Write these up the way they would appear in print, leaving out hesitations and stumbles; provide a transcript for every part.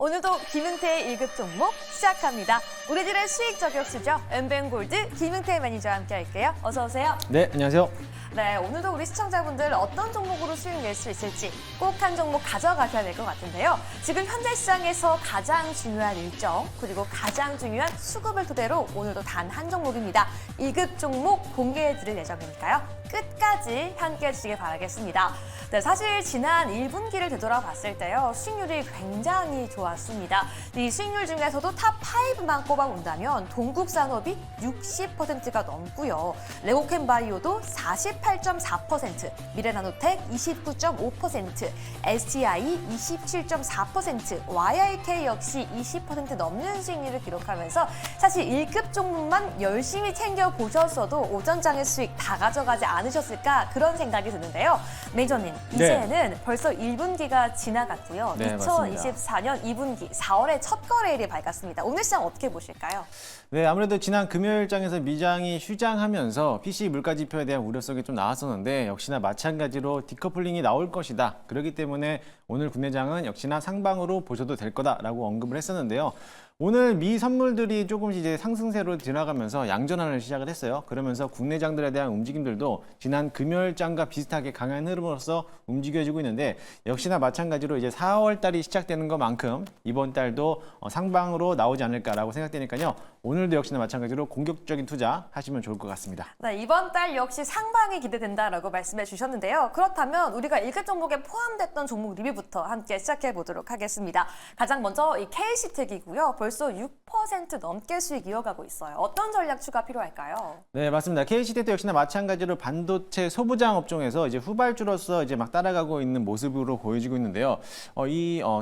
오늘도 김은태의 1급 종목 시작합니다. 우리들의 수익 저격수죠. 엠뱅골드 김은태 매니저와 함께 할게요. 어서 오세요. 네, 안녕하세요. 네, 오늘도 우리 시청자분들 어떤 종목으로 수익 낼 수 있을지 꼭 한 종목 가져가셔야 될 것 같은데요. 지금 현재 시장에서 가장 중요한 일정 그리고 가장 중요한 수급을 토대로 오늘도 단 한 종목입니다. 1급 종목 공개해드릴 예정이니까요. 끝까지 함께해 주시길 바라겠습니다. 네, 사실 지난 1분기를 되돌아봤을 때요. 수익률이 굉장히 좋았습니다. 이 수익률 중에서도 탑 5만 꼽아본다면 동국산업이 60%가 넘고요. 레고캠바이오도 48.4%, 미래나노텍 29.5%, STI 27.4%, YIK 역시 20% 넘는 수익률을 기록하면서 사실 1급 종목만 열심히 챙겨보셨어도 오전장의 수익 다 가져가지 않으셨을까 그런 생각이 드는데요. 매니저님, 이제는 벌써 1분기가 지나갔고요. 네, 2024년 2분기 4월에 첫 거래일이 밝았습니다. 오늘 시장 어떻게 보실까요? 네, 아무래도 지난 금요일장에서 미장이 휴장하면서 PC 물가지표에 대한 우려성이 좀 나왔었는데 역시나 마찬가지로 디커플링이 나올 것이다. 그렇기 때문에 오늘 국내장은 역시나 상방으로 보셔도 될 거다라고 언급을 했었는데요. 오늘 미 선물들이 조금씩 이제 상승세로 지나가면서 양전환을 시작을 했어요. 그러면서 국내장들에 대한 움직임들도 지난 금요일장과 비슷하게 강한 흐름으로서 움직여지고 있는데 역시나 마찬가지로 이제 4월 달이 시작되는 것만큼 이번 달도 상방으로 나오지 않을까라고 생각되니까요. 오늘도 역시나 마찬가지로 공격적인 투자 하시면 좋을 것 같습니다. 네, 이번 달 역시 상방이 기대된다라고 말씀해 주셨는데요. 그렇다면 우리가 1급 종목에 포함됐던 종목 리뷰부터 함께 시작해 보도록 하겠습니다. 가장 먼저 이 KC텍이고요. 벌써 6% 넘게 수익 이어가고 있어요. 어떤 전략 추가 필요할까요? 네, 맞습니다. KC텍도 역시나 마찬가지로 반도체 소부장 업종에서 이제 후발주로서 이제 막 따라가고 있는 모습으로 보여지고 있는데요.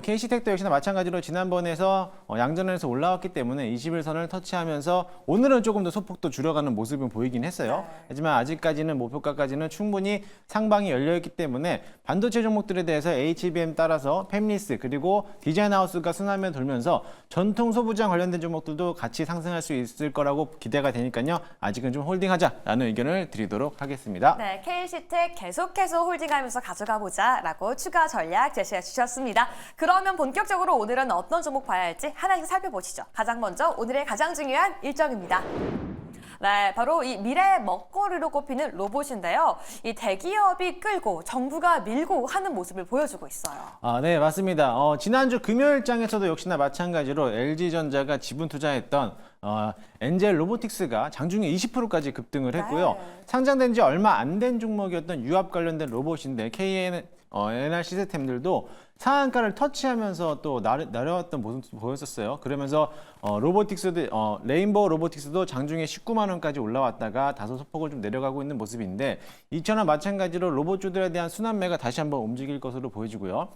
KC텍도 역시나 마찬가지로 지난번에서 양전에서 올라왔기 때문에 21선을 터치하면서 오늘은 조금 더 소폭도 줄여가는 모습은 보이긴 했어요. 네. 하지만 아직까지는 목표가까지는 충분히 상방이 열려있기 때문에 반도체 종목들에 대해서 HBM 따라서 팹리스 그리고 디자인하우스가 순환면 돌면서 전통 소부장 관련된 종목들도 같이 상승할 수 있을 거라고 기대가 되니까요. 아직은 좀 홀딩하자라는 의견을 드리도록 하겠습니다. 네, KC텍 계속해서 홀딩하면서 가져가 보자라고 추가 전략 제시해 주셨습니다. 그러면 본격적으로 오늘은 어떤 종목 봐야 할지 하나씩 살펴보시죠. 가장 먼저 오늘의 가장 중요한 일정입니다. 네, 바로 이 미래 먹거리로 꼽히는 로봇인데요. 이 대기업이 끌고 정부가 밀고 하는 모습을 보여주고 있어요. 네, 맞습니다. 지난주 금요일장에서도 역시나 마찬가지로 LG전자가 지분 투자했던 엔젤 로보틱스가 장중에 20%까지 급등을 했고요. 네. 상장된 지 얼마 안 된 종목이었던 유압 관련된 로봇인데 NR 시스템들도 상한가를 터치하면서 또 내려왔던 모습도 보였었어요. 그러면서 레인보우 로보틱스도 장중에 19만 원까지 올라왔다가 다소 소폭을 좀 내려가고 있는 모습인데 이처럼 마찬가지로 로봇주들에 대한 순환매가 다시 한번 움직일 것으로 보여지고요.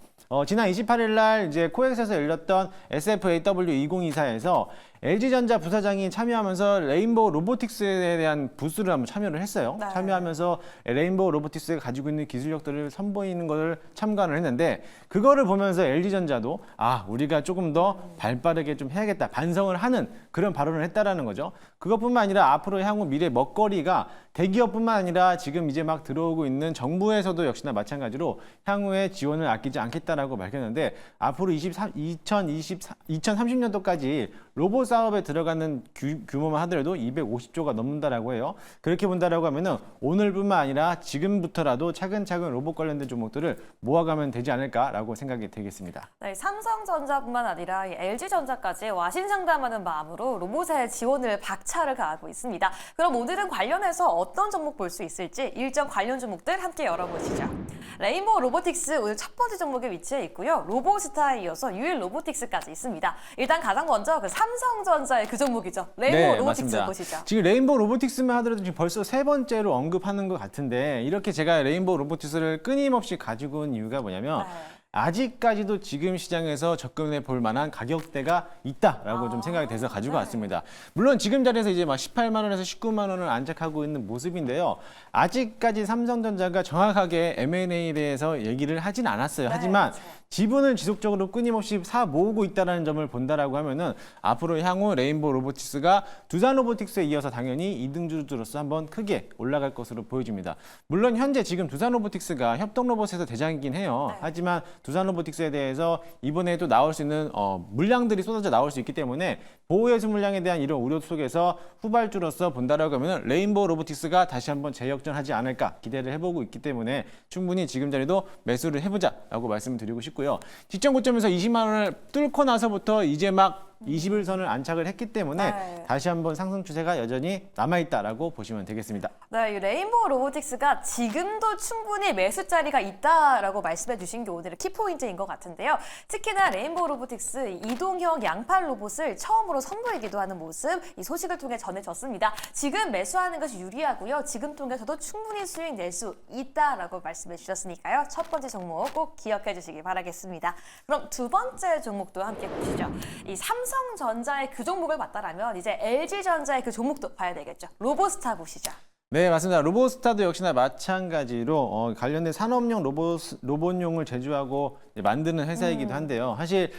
지난 28일 날 이제 코엑스에서 열렸던 SFAW2024에서 LG전자 부사장이 참여하면서 레인보우 로보틱스에 대한 부스를 한번 참여를 했어요. 네. 참여하면서 레인보우 로보틱스가 가지고 있는 기술력들을 선보이는 것을 참관을 했는데 그거를 보면서 LG전자도 우리가 조금 더 발빠르게 좀 해야겠다 반성을 하는 그런 발언을 했다라는 거죠. 그것뿐만 아니라 앞으로 향후 미래 먹거리가 대기업뿐만 아니라 지금 이제 막 들어오고 있는 정부에서도 역시나 마찬가지로 향후에 지원을 아끼지 않겠다라고 밝혔는데 앞으로 2030년도까지 로봇 사업에 들어가는 규모만 하더라도 250조가 넘는다라고 해요. 그렇게 본다라고 하면은 오늘뿐만 아니라 지금부터라도 차근차근 로봇 관련된 종목들을 모아가면 되지 않을까라고 생각이 되겠습니다. 네, 삼성전자뿐만 아니라 이 LG전자까지 와신상담하는 마음으로 로봇에 지원을 박차를 가하고 있습니다. 그럼 오늘은 관련해서 어떤 종목 볼 수 있을지 일정 관련 종목들 함께 열어보시죠. 레인보우 로보틱스 오늘 첫 번째 종목에 위치해 있고요. 로보스타에 이어서 유일 로보틱스까지 있습니다. 일단 가장 먼저 그 삼성전자의 그 종목이죠. 레인보우 로보틱스 맞습니다. 보시죠. 지금 레인보우 로보틱스만 하더라도 지금 벌써 세 번째로 언급하는 것 같은데 이렇게 제가 레인보우 로보틱스를 끊임없이 가지고 온 이유가 뭐냐면 아직까지도 지금 시장에서 접근해 볼 만한 가격대가 있다라고 좀 생각이 돼서 가지고 왔습니다. 물론 지금 자리에서 이제 막 18만 원에서 19만 원을 안착하고 있는 모습인데요. 아직까지 삼성전자가 정확하게 M&A에 대해서 얘기를 하진 않았어요. 하지만 지분을 지속적으로 끊임없이 사 모으고 있다는 점을 본다라고 하면은 앞으로 향후 레인보우 로보틱스가 두산 로보틱스에 이어서 당연히 2등주로서 한번 크게 올라갈 것으로 보여집니다. 물론 현재 지금 두산 로보틱스가 협동 로봇에서 대장이긴 해요. 하지만 두산 로보틱스에 대해서 이번에도 나올 수 있는 물량들이 쏟아져 나올 수 있기 때문에 보호예수 물량에 대한 이런 우려 속에서 후발주로서 본다라고 하면 레인보우 로보틱스가 다시 한번 재역전하지 않을까 기대를 해보고 있기 때문에 충분히 지금 자리도 매수를 해보자라고 말씀을 드리고 싶고요. 직전 고점에서 20만 원을 뚫고 나서부터 이제 막 21선을 안착을 했기 때문에 네. 다시 한번 상승 추세가 여전히 남아있다라고 보시면 되겠습니다. 네, 이 레인보우 로보틱스가 지금도 충분히 매수 자리가 있다라고 말씀해 주신 게 오늘의 키포인트인 것 같은데요. 특히나 레인보우 로보틱스 이동형 양팔 로봇을 처음으로 선보이기도 하는 모습, 이 소식을 통해 전해졌습니다. 지금 매수하는 것이 유리하고요. 지금 통해서도 충분히 수익 낼 수 있다라고 말씀해 주셨으니까요. 첫 번째 종목 꼭 기억해 주시기 바라겠습니다. 그럼 두 번째 종목도 함께 보시죠. 이 삼성전자의 그 종목을 봤다라면 이제 LG전자의 그 종목도 봐야 되겠죠. 로보스타 보시죠. 네, 맞습니다. 로보스타도 역시나 마찬가지로 관련된 산업용 로봇용을 제조하고 만드는 회사이기도 한데요. 사실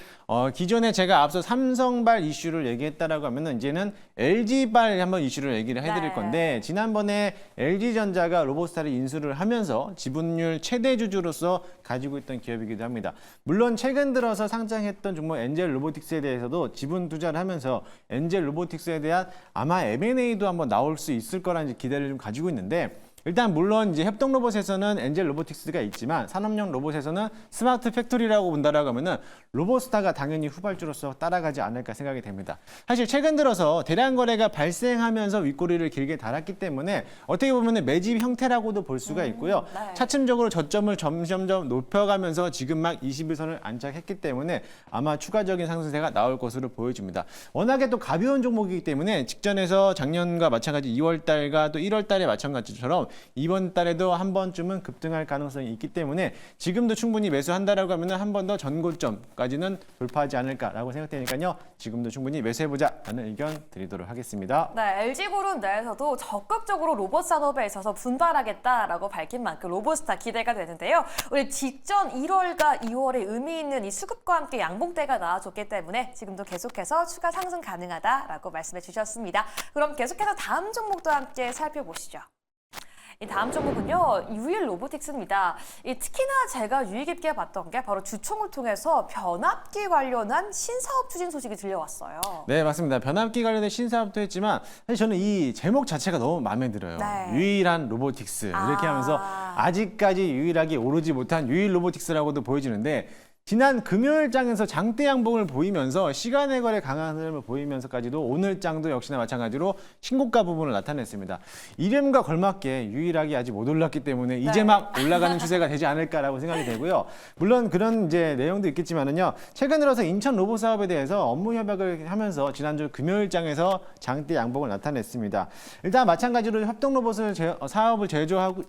기존에 제가 앞서 삼성발 이슈를 얘기했다라고 하면은 이제는 LG발 한번 이슈를 얘기를 해드릴 네. 건데 지난번에 LG전자가 로보스타를 인수를 하면서 지분율 최대 주주로서 가지고 있던 기업이기도 합니다. 물론 최근 들어서 상장했던 종목 엔젤 로보틱스에 대해서도 지분 투자를 하면서 엔젤 로보틱스에 대한 아마 M&A도 한번 나올 수 있을 거라는 기대를 좀 가지고 있는데 일단 물론 이제 협동 로봇에서는 엔젤 로보틱스가 있지만 산업용 로봇에서는 스마트 팩토리라고 본다라고 하면은 로보스타가 당연히 후발주로서 따라가지 않을까 생각이 됩니다. 사실 최근 들어서 대량 거래가 발생하면서 윗꼬리를 길게 달았기 때문에 어떻게 보면은 매집 형태라고도 볼 수가 있고요. 네. 차츰적으로 저점을 점점점 높여가면서 지금 막 21선을 안착했기 때문에 아마 추가적인 상승세가 나올 것으로 보여집니다. 워낙에 또 가벼운 종목이기 때문에 직전에서 작년과 마찬가지 2월 달과 또 1월 달에 마찬가지처럼 이번 달에도 한 번쯤은 급등할 가능성이 있기 때문에 지금도 충분히 매수한다라고 하면 한 번 더 전고점까지는 돌파하지 않을까라고 생각되니까요. 지금도 충분히 매수해보자라는 의견 드리도록 하겠습니다. 네, LG그룹 내에서도 적극적으로 로봇 산업에 있어서 분발하겠다라고 밝힌 만큼 로보스타 기대가 되는데요. 우리 직전 1월과 2월에 의미 있는 이 수급과 함께 양봉대가 나와줬기 때문에 지금도 계속해서 추가 상승 가능하다라고 말씀해 주셨습니다. 그럼 계속해서 다음 종목도 함께 살펴보시죠. 이 다음 종목은요, 유일 로보틱스입니다. 특히나 제가 유의 깊게 봤던 게 바로 주총을 통해서 변압기 관련한 신사업 추진 소식이 들려왔어요. 네, 맞습니다. 변압기 관련된 신사업도 했지만 사실 저는 이 제목 자체가 너무 마음에 들어요. 네. 유일한 로보틱스 이렇게 하면서 아직까지 유일하게 오르지 못한 유일 로보틱스라고도 보여지는데 지난 금요일장에서 장대 양봉을 보이면서 시간의 거래 강한 흐름을 보이면서까지도 오늘 장도 역시나 마찬가지로 신고가 부분을 나타냈습니다. 이름과 걸맞게 유일하게 아직 못 올랐기 때문에 이제 막 올라가는 추세가 되지 않을까라고 생각이 되고요. 물론 그런 이제 내용도 있겠지만은요. 최근 들어서 인천 로봇 사업에 대해서 업무 협약을 하면서 지난주 금요일장에서 장대 양봉을 나타냈습니다. 일단 마찬가지로 협동 로봇을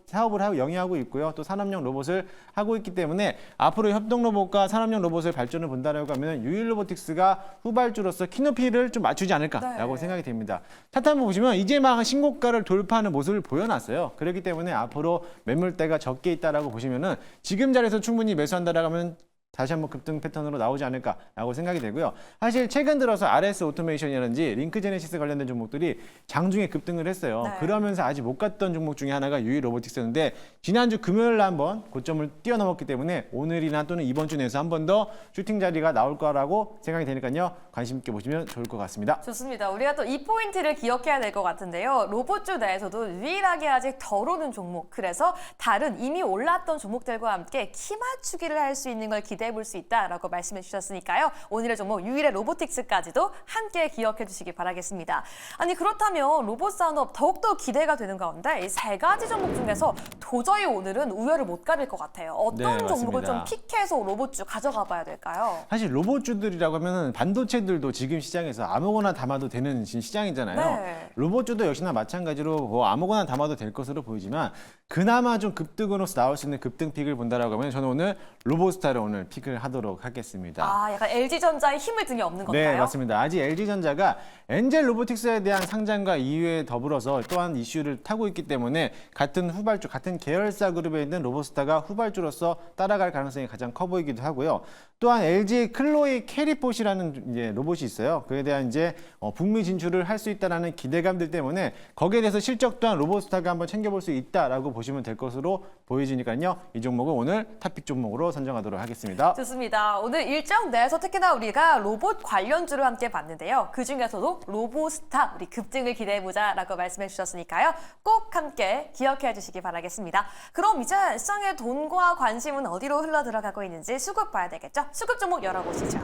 사업을 하고 영위하고 있고요. 또 산업용 로봇을 하고 있기 때문에 앞으로 협동 로봇과 산업용 로봇의 발전을 본다라고 하면 유일 로보틱스가 후발주로서 키높이를 좀 맞추지 않을까라고 생각이 됩니다. 차트 한번 보시면 이제 막 신고가를 돌파하는 모습을 보여놨어요. 그렇기 때문에 앞으로 매물대가 적게 있다라고 보시면은 지금 자리에서 충분히 매수한다라고 하면 다시 한번 급등 패턴으로 나오지 않을까라고 생각이 되고요. 사실 최근 들어서 RS 오토메이션이라든지 링크 제네시스 관련된 종목들이 장중에 급등을 했어요. 네. 그러면서 아직 못 갔던 종목 중에 하나가 유일 로보틱스였는데 지난주 금요일 날 한번 고점을 뛰어넘었기 때문에 오늘이나 또는 이번 주 내에서 한 번 더 슈팅 자리가 나올 거라고 생각이 되니까요. 관심 있게 보시면 좋을 것 같습니다. 좋습니다. 우리가 또 이 포인트를 기억해야 될 것 같은데요. 로봇주 내에서도 유일하게 아직 덜 오른 종목, 그래서 다른 이미 올랐던 종목들과 함께 키 맞추기를 할 수 있는 걸 기대해 볼 수 있다라고 말씀해 주셨으니까요. 오늘의 종목 유일의 로보틱스까지도 함께 기억해 주시기 바라겠습니다. 아니 그렇다면 로봇 산업 더욱더 기대가 되는 가운데 이 세 가지 종목 중에서 도저히 오늘은 우열을 못 가릴 것 같아요. 어떤 네, 종목을 좀 맞습니다. 픽해서 로봇주 가져가 봐야 될까요? 사실 로봇주들이라고 하면은 반도체들도 지금 시장에서 아무거나 담아도 되는 시장이잖아요. 네. 로봇주도 역시나 마찬가지로 뭐 아무거나 담아도 될 것으로 보이지만 그나마 좀 급등으로서 나올 수 있는 급등픽을 본다라고 하면 저는 오늘 로보스타를 오늘 픽을 하도록 하겠습니다. 아, 약간 LG전자의 힘을 등에 업는 건가요? 네, 맞습니다. 아직 LG전자가 엔젤 로보틱스에 대한 상장과 이후에 더불어서 또한 이슈를 타고 있기 때문에 같은 후발주, 같은 계열사 그룹에 있는 로보스타가 후발주로서 따라갈 가능성이 가장 커 보이기도 하고요. 또한 LG 클로이 캐리폿이라는 이제 로봇이 있어요. 그에 대한 이제 북미 진출을 할 수 있다라는 기대감들 때문에 거기에 대해서 실적 또한 로보스타가 한번 챙겨볼 수 있다라고 보시면 될 것으로 보여지니까요. 이 종목은 오늘 탑픽 종목으로 선정하도록 하겠습니다. 하겠습니다. 좋습니다. 오늘 일정 내에서 특히나 우리가 로봇 관련주를 함께 봤는데요. 그중에서도 로보스타 우리 급등을 기대해보자라고 말씀해 주셨으니까요. 꼭 함께 기억해 주시기 바라겠습니다. 그럼 이제 시장의 돈과 관심은 어디로 흘러 들어가고 있는지 수급 봐야 되겠죠? 수급 종목 열어보시죠.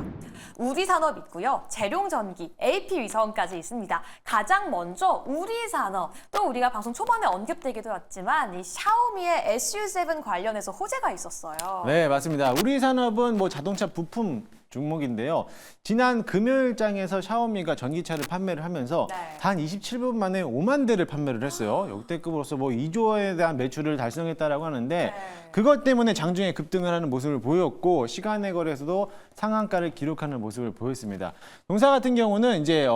우리산업 있고요. 재룡전기, AP위성까지 있습니다. 가장 먼저 우리산업, 또 우리가 방송 초반에 언급되기도 했지만 이 샤오미의 SU7 관련해서 호재가 있었어요. 네, 맞습니다. 우리 산업은 뭐 자동차 부품 종목인데요. 지난 금요일장에서 샤오미가 전기차를 판매를 하면서 네. 단 27분 만에 5만 대를 판매를 했어요. 역대급으로서 뭐 2조에 대한 매출을 달성했다라고 하는데 네. 그것 때문에 장중에 급등을 하는 모습을 보였고 시간의 거래에서도 상한가를 기록하는 모습을 보였습니다. 동사 같은 경우는 이제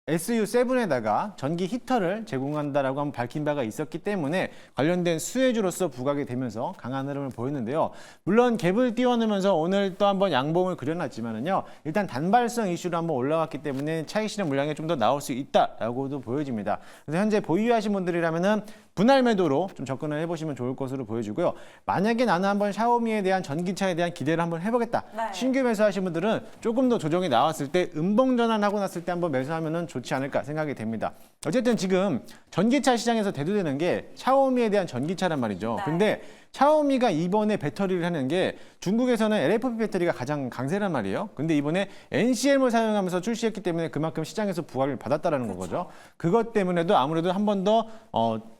SU7에다가 전기 히터를 제공한다라고 한번 밝힌 바가 있었기 때문에 관련된 수혜주로서 부각이 되면서 강한 흐름을 보였는데요. 물론 갭을 띄워내면서 오늘 또 한번 양봉을 그려놨지만은요. 일단 단발성 이슈로 한번 올라왔기 때문에 차익 실현 물량이 좀 더 나올 수 있다라고도 보여집니다. 그래서 현재 보유하신 분들이라면은 분할 매도로 좀 접근을 해보시면 좋을 것으로 보여지고요. 만약에 나는 한번 샤오미에 대한 전기차에 대한 기대를 한번 해보겠다. 네. 신규 매수하신 분들은 조금 더 조정이 나왔을 때 음봉 전환하고 났을 때 한번 매수하면 좋지 않을까 생각이 됩니다. 어쨌든 지금 전기차 시장에서 대두되는 게 샤오미에 대한 전기차란 말이죠. 네. 근데 샤오미가 이번에 배터리를 하는 게 중국에서는 LFP 배터리가 가장 강세란 말이에요. 근데 이번에 NCM을 사용하면서 출시했기 때문에 그만큼 시장에서 부각을 받았다라는 거죠. 그것 때문에도 아무래도 한 번 더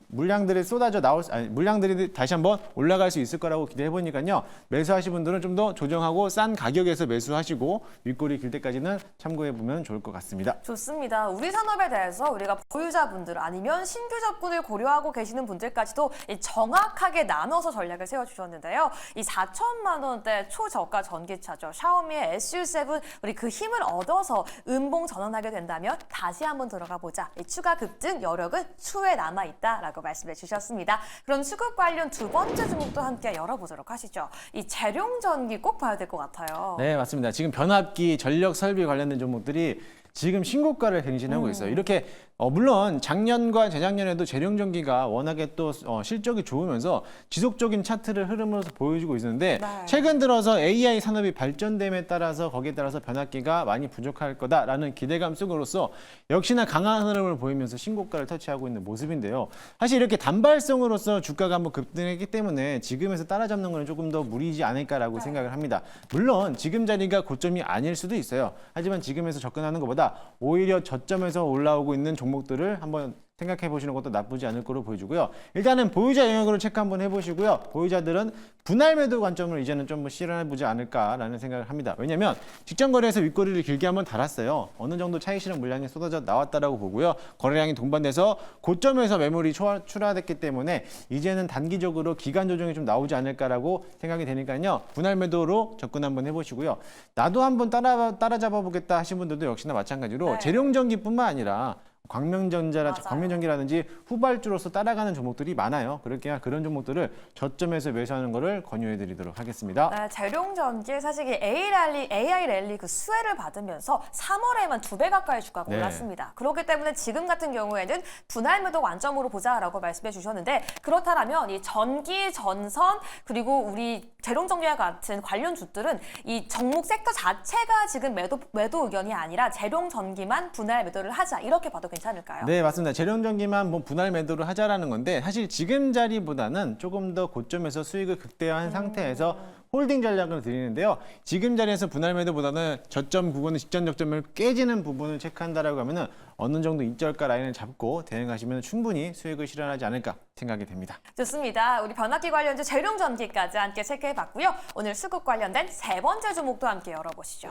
물량들이 쏟아져 물량들이 다시 한번 올라갈 수 있을 거라고 기대해 보니까요. 매수하실 분들은 좀 더 조정하고 싼 가격에서 매수하시고 윗골이 길 때까지는 참고해 보면 좋을 것 같습니다. 좋습니다. 우리 산업에 대해서 우리가 보유자분들 아니면 신규 접근을 고려하고 계시는 분들까지도 이 정확하게 나눠서 전략을 세워주셨는데요. 이 4천만 원대 초저가 전기차죠. 샤오미의 SU7 우리 그 힘을 얻어서 음봉 전환하게 된다면 다시 한번 들어가 보자. 이 추가 급등 여력은 추후에 남아있다라고 말씀해 주셨습니다. 그럼 수급 관련 두 번째 종목도 함께 열어보도록 하시죠. 이 재룡전기 꼭 봐야 될 것 같아요. 네, 맞습니다. 지금 변압기, 전력 설비 관련된 종목들이 지금 신고가를 갱신하고 있어요. 이렇게 물론 작년과 재작년에도 재룡전기가 워낙에 또 실적이 좋으면서 지속적인 차트를 흐름으로서 보여주고 있었는데 네. 최근 들어서 AI 산업이 발전됨에 따라서 거기에 따라서 변압기가 많이 부족할 거다라는 기대감 속으로서 역시나 강한 흐름을 보이면서 신고가를 터치하고 있는 모습인데요. 사실 이렇게 단발성으로서 주가가 한번 급등했기 때문에 지금에서 따라잡는 것은 조금 더 무리이지 않을까라고 생각을 합니다. 물론 지금 자리가 고점이 아닐 수도 있어요. 하지만 지금에서 접근하는 것보다 오히려 저점에서 올라오고 있는 종목들을 한번 생각해 보시는 것도 나쁘지 않을 거로 보여주고요. 일단은 보유자 영역으로 체크 한번 해보시고요. 보유자들은 분할 매도 관점을 이제는 좀 실현해 보지 않을까라는 생각을 합니다. 왜냐하면 직전 거래에서 윗꼬리를 길게 한번 달았어요. 어느 정도 차익 실현 물량이 쏟아져 나왔다라고 보고요. 거래량이 동반돼서 고점에서 매물이 출하됐기 때문에 이제는 단기적으로 기간 조정이 좀 나오지 않을까라고 생각이 되니까요. 분할 매도로 접근 한번 해보시고요. 나도 한번 따라잡아 보겠다 하신 분들도 역시나 마찬가지로 네. 재룡전기뿐만 아니라 광명전기라든지 후발주로서 따라가는 종목들이 많아요. 그렇게 그런 종목들을 저점에서 매수하는 것을 권유해드리도록 하겠습니다. 네, 재룡전기 사실 이 AI 랠리 그 수혜를 받으면서 3월에만 2배 가까이 주가가 네. 올랐습니다. 그렇기 때문에 지금 같은 경우에는 분할 매도 관점으로 보자라고 말씀해 주셨는데 그렇다면 이 전기, 전선 그리고 우리 재룡전기와 같은 관련 주들은 이 종목 섹터 자체가 지금 매도 의견이 아니라 재룡전기만 분할 매도를 하자 이렇게 봐도 괜찮을까요? 네, 맞습니다. 재룡전기만 뭐 분할 매도를 하자라는 건데 사실 지금 자리보다는 조금 더 고점에서 수익을 극대화한 상태에서 홀딩 전략을 드리는데요. 지금 자리에서 분할 매도보다는 저점 부분은 직전 적점을 깨지는 부분을 체크한다라고 하면은 어느 정도 이절가 라인을 잡고 대응하시면 충분히 수익을 실현하지 않을까 생각이 됩니다. 좋습니다. 우리 변압기 관련주 재룡전기까지 함께 체크해봤고요. 오늘 수급 관련된 세 번째 종목도 함께 열어보시죠.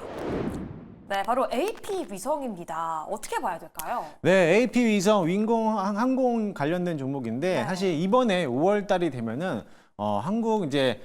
네, 바로 AP위성입니다. 어떻게 봐야 될까요? 네, AP위성 항공 관련된 종목인데 네. 사실 이번에 5월 달이 되면은 한국 이제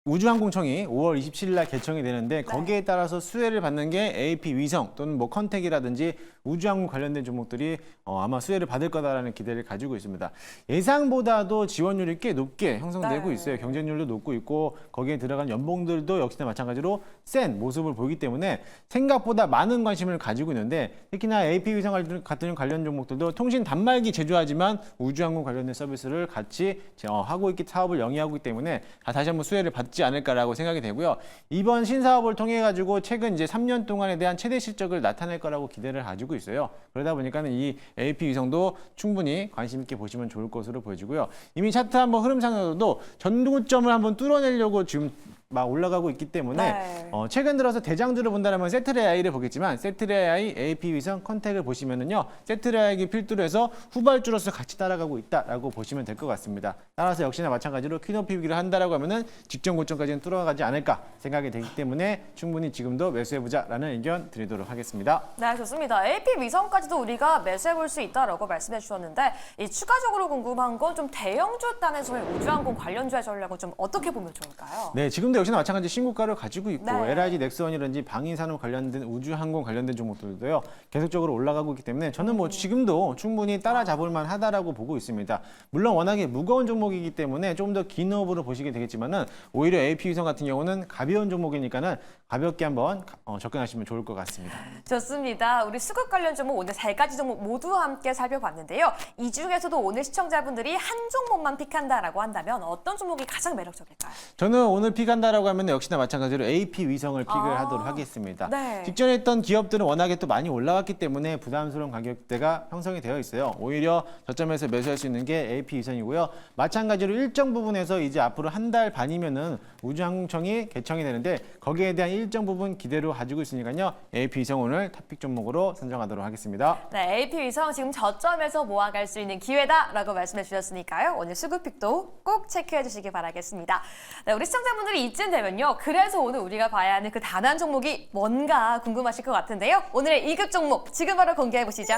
우주항공청이 5월 27일 날 개청이 되는데 거기에 따라서 수혜를 받는 게 AP위성 또는 뭐 컨택이라든지 우주항공 관련된 종목들이 아마 수혜를 받을 거다라는 기대를 가지고 있습니다. 예상보다도 지원율이 꽤 높게 형성되고 네. 있어요. 경쟁률도 높고 있고 거기에 들어간 연봉들도 역시나 마찬가지로 센 모습을 보이기 때문에 생각보다 많은 관심을 가지고 있는데 특히나 AP위성 같은 관련 종목들도 통신 단말기 제조하지만 우주항공 관련된 서비스를 같이 하고 있기 사업을 영위하고 있기 때문에 다시 한번 수혜를 받지 있지 않을까라고 생각이 되고요. 이번 신사업을 통해 가지고 최근 이제 3년 동안에 대한 최대 실적을 나타낼 거라고 기대를 가지고 있어요. 그러다 보니까는 이 AP 위성도 충분히 관심 있게 보시면 좋을 것으로 보여지고요. 이미 차트 한번 흐름상으로도 전고점을 한번 뚫어내려고 지금 막 올라가고 있기 때문에 네. 최근 들어서 대장주를 본다면 세트레아이를 보겠지만 세트레아이 AP 위성 컨택을 보시면은요 세트레아이 필두로 해서 후발주로서 같이 따라가고 있다라고 보시면 될 것 같습니다. 따라서 역시나 마찬가지로 퀴노피비기를 한다라고 하면은 직전 고점까지는 뚫어가지 않을까 생각이 되기 때문에 충분히 지금도 매수해보자라는 의견 드리도록 하겠습니다. 네, 좋습니다. AP 위성까지도 우리가 매수해볼 수 있다라고 말씀해 주셨는데 이 추가적으로 궁금한 건 좀 대형주 단에서의 우주항공 관련주의 전략은 좀 어떻게 보면 좋을까요? 네, 지금도 역시나 마찬가지 신고가를 가지고 있고 네. LIG 넥스원이라든지 방위산업 관련된 우주항공 관련된 종목들도요 계속적으로 올라가고 있기 때문에 저는 뭐 지금도 충분히 따라잡을 만하다라고 보고 있습니다. 물론 워낙에 무거운 종목이기 때문에 조금 더 긴 호흡으로 보시게 되겠지만은 오히려 AP 위성 같은 경우는 가벼운 종목이니까는 가볍게 한번 접근하시면 좋을 것 같습니다. 좋습니다. 우리 수급 관련 종목 오늘 3가지 종목 모두 함께 살펴봤는데요. 이 중에서도 오늘 시청자분들이 한 종목만 픽한다라고 한다면 어떤 종목이 가장 매력적일까요? 저는 오늘 픽한다라고 하면 역시나 마찬가지로 AP 위성을 픽을 하도록 하겠습니다. 네. 직전에 했던 기업들은 워낙에 또 많이 올라왔기 때문에 부담스러운 가격대가 형성이 되어 있어요. 오히려 저점에서 매수할 수 있는 게 AP 위성이고요. 마찬가지로 일정 부분에서 이제 앞으로 한 달 반이면은 우주항공청이 개청이 되는데 거기에 대한 일정 부분 기대로 가지고 있으니까요. AP 위성 오늘 탑픽 종목으로 선정하도록 하겠습니다. 네, AP 위성 지금 저점에서 모아갈 수 있는 기회다라고 말씀해 주셨으니까요. 오늘 수급픽도 꼭 체크해 주시기 바라겠습니다. 네, 우리 시청자분들이 이쯤 되면요. 그래서 오늘 우리가 봐야 하는 그 단한 종목이 뭔가 궁금하실 것 같은데요. 오늘의 2급 종목 지금 바로 공개해 보시죠.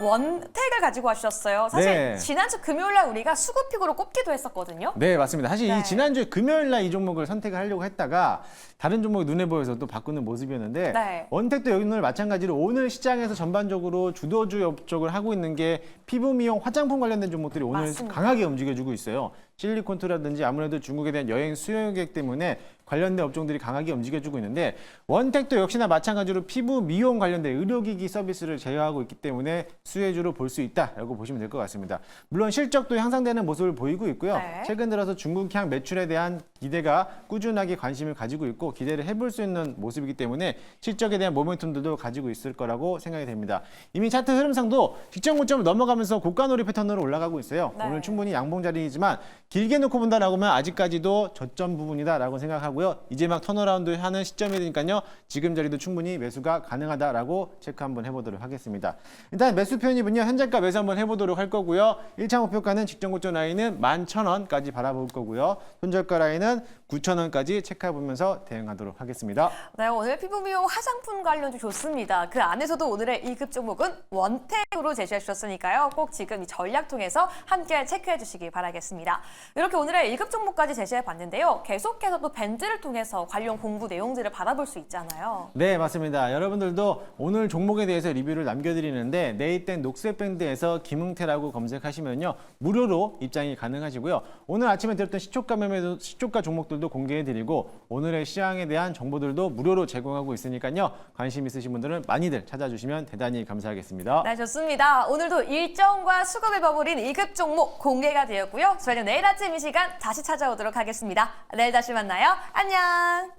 원택을 가지고 와주셨어요. 사실 네. 지난주 금요일날 우리가 수급픽으로 꼽기도 했었거든요. 네, 맞습니다. 사실 네. 이 지난주 금요일 날 이 종목을 선택을 하려고 했다가 다른 종목이 눈에 보여서 또 바꾸는 모습이었는데 네. 원택도 오늘 마찬가지로 오늘 시장에서 전반적으로 주도주 업적을 하고 있는 게 피부 미용 화장품 관련된 종목들이 오늘 맞습니다. 강하게 움직여주고 있어요. 실리콘투라든지 아무래도 중국에 대한 여행 수요객 때문에 관련된 업종들이 강하게 움직여주고 있는데 원택도 역시나 마찬가지로 피부 미용 관련된 의료기기 서비스를 제휴하고 있기 때문에 수혜주로 볼 수 있다라고 보시면 될 것 같습니다. 물론 실적도 향상되는 모습을 보이고 있고요. 네. 최근 들어서 중국향 매출에 대한 기대가 꾸준하게 관심을 가지고 있고 기대를 해볼 수 있는 모습이기 때문에 실적에 대한 모멘텀들도 가지고 있을 거라고 생각이 됩니다. 이미 차트 흐름상도 직전 고점을 넘어가면서 고가놀이 패턴으로 올라가고 있어요. 네. 오늘 충분히 양봉 자리이지만 길게 놓고 본다라고 하면 아직까지도 저점 부분이다라고 생각하고요. 이제 막 턴어라운드 하는 시점이니까요. 지금 자리도 충분히 매수가 가능하다라고 체크 한번 해보도록 하겠습니다. 일단 매수 편입은요. 현재가 매수 한번 해보도록 할 거고요. 1차 목표가는 직전 고점 라인은 11,000원까지 바라볼 거고요. 손절가 라인은 9,000원까지 체크해보면서 대응하도록 하겠습니다. 네, 오늘 피부 미용 화장품 관련주 좋습니다. 그 안에서도 오늘의 2급 종목은 원택으로 제시해 주셨으니까요. 꼭 지금 이 전략 통해서 함께 체크해 주시기 바라겠습니다. 이렇게 오늘의 1급 종목까지 제시해 봤는데요. 계속해서 또 밴드를 통해서 관련 공부 내용들을 받아볼 수 있잖아요. 네, 맞습니다. 여러분들도 오늘 종목에 대해서 리뷰를 남겨드리는데 네이땡 녹색밴드에서 김흥태라고 검색하시면요. 무료로 입장이 가능하시고요. 오늘 아침에 들었던 시초가 종목들도 공개해드리고 오늘의 시장에 대한 정보들도 무료로 제공하고 있으니까요. 관심 있으신 분들은 많이들 찾아주시면 대단히 감사하겠습니다. 네, 좋습니다. 오늘도 일정과 수급을 버무린 2급 종목 공개가 되었고요. 저희는 내일 아침 이 시간 다시 찾아오도록 하겠습니다. 내일 다시 만나요. 안녕!